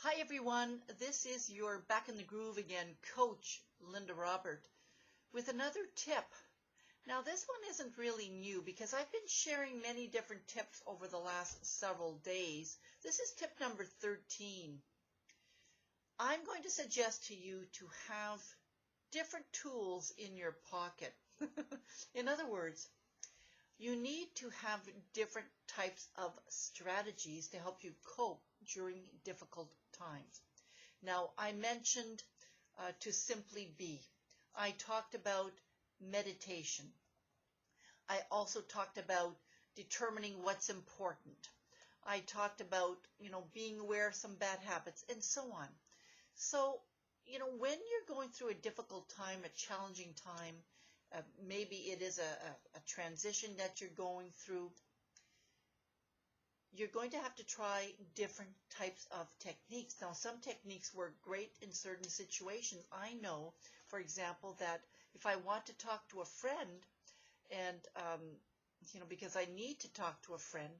Hi everyone, this is your Back in the Groove again, Coach Linda Robert, with another tip. Now this one isn't really new because I've been sharing many different tips over the last several days. This is tip number 13. I'm going to suggest to you to have different tools in your pocket. In other words, you need to have different types of strategies to help you cope during difficult times. Now, I mentioned to simply be. I talked about meditation. I also talked about determining what's important. I talked about, being aware of some bad habits and so on. So, when you're going through a difficult time, a challenging time, maybe it is a transition that you're going through, you're going to have to try different types of techniques. Now, some techniques work great in certain situations. I know, for example, that if I want to talk to a friend and, because I need to talk to a friend,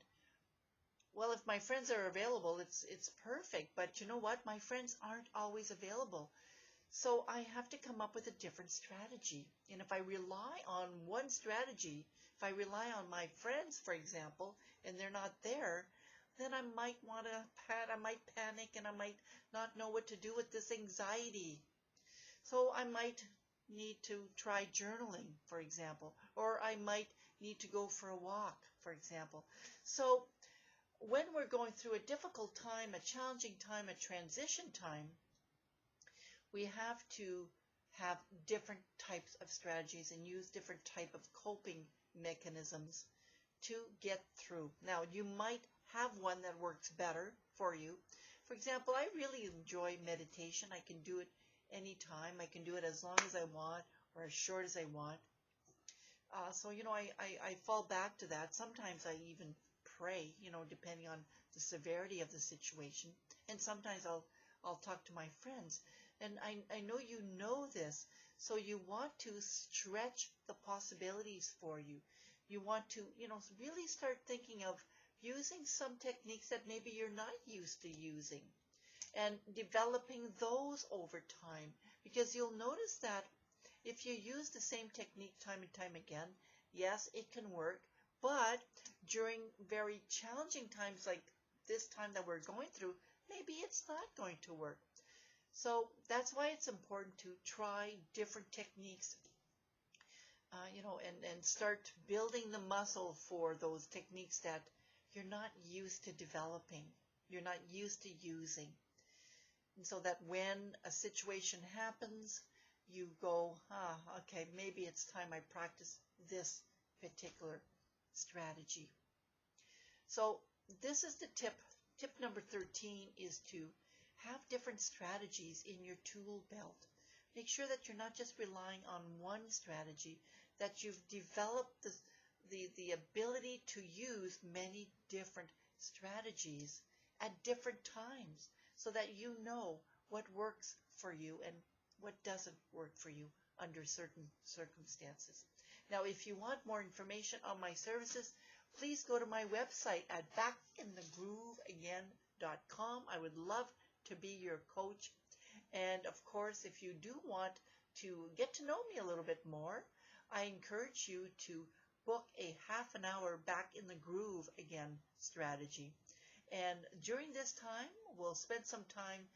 well, if my friends are available, it's perfect. But you know what? My friends aren't always available. So I have to come up with a different strategy. And if I rely on one strategy, if I rely on my friends, for example, and they're not there, then I might panic and I might not know what to do with this anxiety. So I might need to try journaling, for example, or I might need to go for a walk, for example. So when we're going through a difficult time, a challenging time, a transition time, we have to have different types of strategies and use different type of coping mechanisms to get through. Now, you might have one that works better for you. For example, I really enjoy meditation. I can do it anytime. I can do it as long as I want or as short as I want. So, I fall back to that. Sometimes I even pray, depending on the severity of the situation. And sometimes I'll talk to my friends. And I know you know this, so you want to stretch the possibilities for you. You want to, really start thinking of using some techniques that maybe you're not used to using and developing those over time, because you'll notice that if you use the same technique time and time again, yes, it can work, but during very challenging times like this time that we're going through, maybe it's not going to work. So that's why it's important to try different techniques, and start building the muscle for those techniques that you're not used to developing, you're not used to using. And so that when a situation happens, you go, okay, maybe it's time I practice this particular strategy. So this is the tip. Tip number 13 is to have different strategies in your tool belt. Make sure that you're not just relying on one strategy, that you've developed the ability to use many different strategies at different times so that you know what works for you and what doesn't work for you under certain circumstances. Now, if you want more information on my services, please go to my website at backinthegrooveagain.com. I would love to be your coach. And of course, if you do want to get to know me a little bit more, I encourage you to book a half an hour Back in the Groove Again strategy. And during this time, we'll spend some time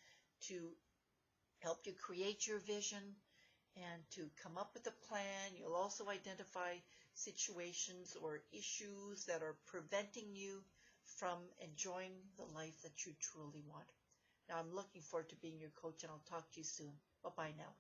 to help you create your vision and to come up with a plan. You'll also identify situations or issues that are preventing you from enjoying the life that you truly want. Now, I'm looking forward to being your coach, and I'll talk to you soon. Bye-bye now.